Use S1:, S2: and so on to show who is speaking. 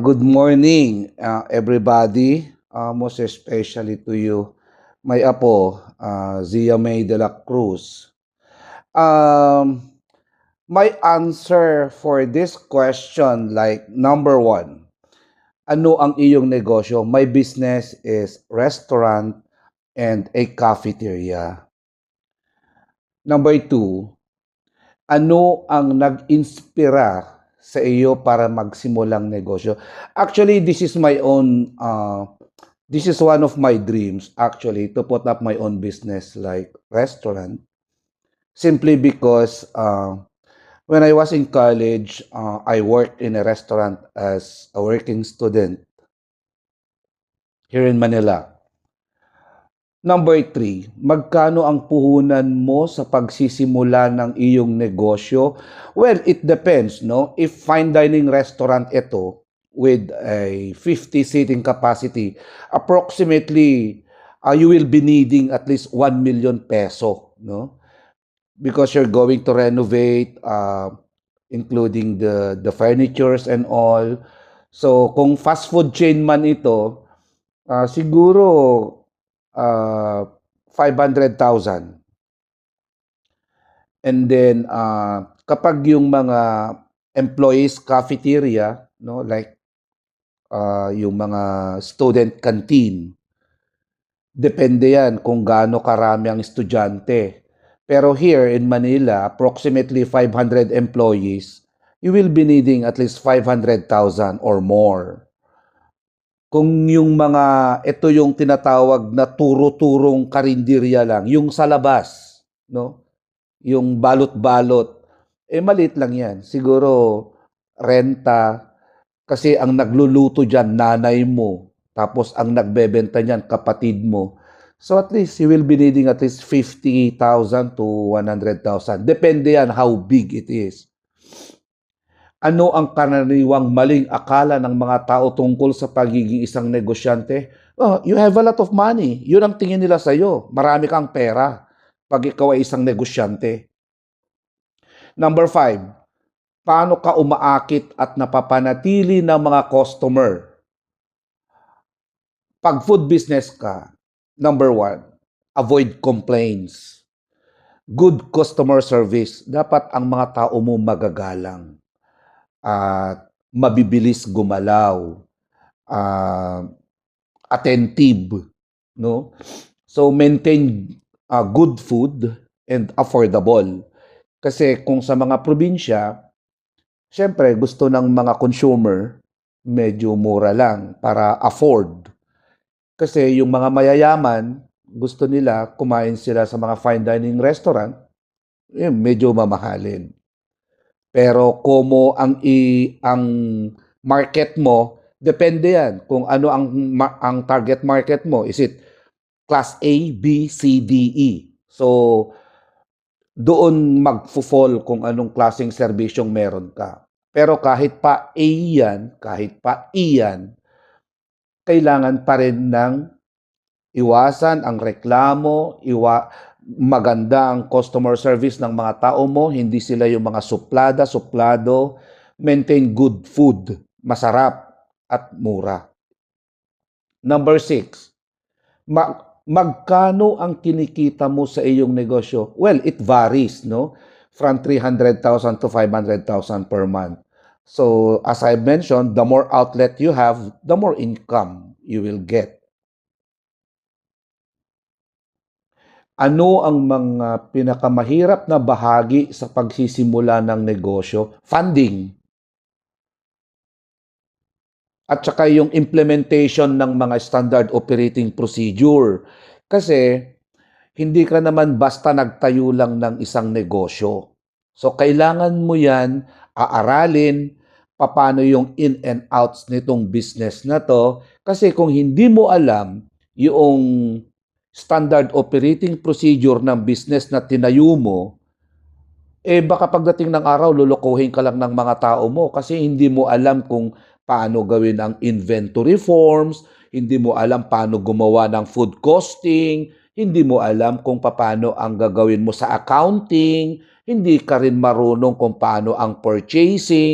S1: Good morning, everybody. Most especially to you, my apo, Zia May de la Cruz. Um, my answer for this question, like number one, ano ang iyong negosyo? My business is restaurant and a cafeteria. Number two, ano ang nag-inspira sa iyo para magsimulang negosyo? Actually, this is one of my dreams actually to put up my own business like restaurant simply because when I was in college, I worked in a restaurant as a working student here in Manila. Number three, magkano ang puhunan mo sa pagsisimula ng iyong negosyo? Well, it depends, no? If fine dining restaurant ito with a 50 seating capacity, approximately you will be needing at least 1 million peso, no? Because you're going to renovate, including the furnitures and all. So, kung fast food chain man ito, siguro 500,000. And then kapag yung mga employees cafeteria, no, like yung mga student canteen, depende yan kung gaano karami ang estudyante. Pero here in Manila, approximately 500 employees, you will be needing at least 500,000 or more. Kung yung ito yung tinatawag na turo-turong karinderya lang, yung sa labas, no? Yung balot-balot, maliit lang yan. Siguro, renta, kasi ang nagluluto dyan, nanay mo, tapos ang nagbebenta niyan, kapatid mo. So at least, you will be needing at least 50,000 to 100,000. Depende yan how big it is. Ano ang karaniwang maling akala ng mga tao tungkol sa pagiging isang negosyante? Oh, you have a lot of money. Yun ang tingin nila sa'yo. Marami kang pera pag ikaw ay isang negosyante. Number five, paano ka umaakit at napapanatili ng mga customer? Pag food business ka, number one, avoid complaints. Good customer service. Dapat ang mga tao mo magagalang at mabibilis gumalaw, attentive, no? So maintain good food and affordable. Kasi kung sa mga probinsya, syempre gusto ng mga consumer medyo mura lang para afford. Kasi yung mga mayayaman, gusto nila kumain sila sa mga fine dining restaurant, medyo mamahalin. Pero como ang market mo, depende yan kung ano ang target market mo. Is it class A, B, C, D, E? So, doon mag-fall kung anong klaseng serbisyong meron ka. Pero kahit pa A yan, kahit pa E yan, kailangan pa rin ng iwasan ang reklamo, maganda ang customer service ng mga tao mo, hindi sila yung mga suplado, maintain good food, masarap at mura. Number six, magkano ang kinikita mo sa iyong negosyo? Well, it varies, no? From 300,000 to 500,000 per month. So, as I mentioned, the more outlet you have, the more income you will get. Ano ang mga pinakamahirap na bahagi sa pagsisimula ng negosyo? Funding. At saka yung implementation ng mga standard operating procedure. Kasi hindi ka naman basta nagtayo lang ng isang negosyo. So kailangan mo yan aaralin paano yung in and outs nitong business na to. Kasi kung hindi mo alam yung standard operating procedure ng business na tinayo mo, baka pagdating ng araw, lulukuhin ka lang ng mga tao mo kasi hindi mo alam kung paano gawin ang inventory forms, hindi mo alam paano gumawa ng food costing, hindi mo alam kung paano ang gagawin mo sa accounting, hindi ka rin marunong kung paano ang purchasing.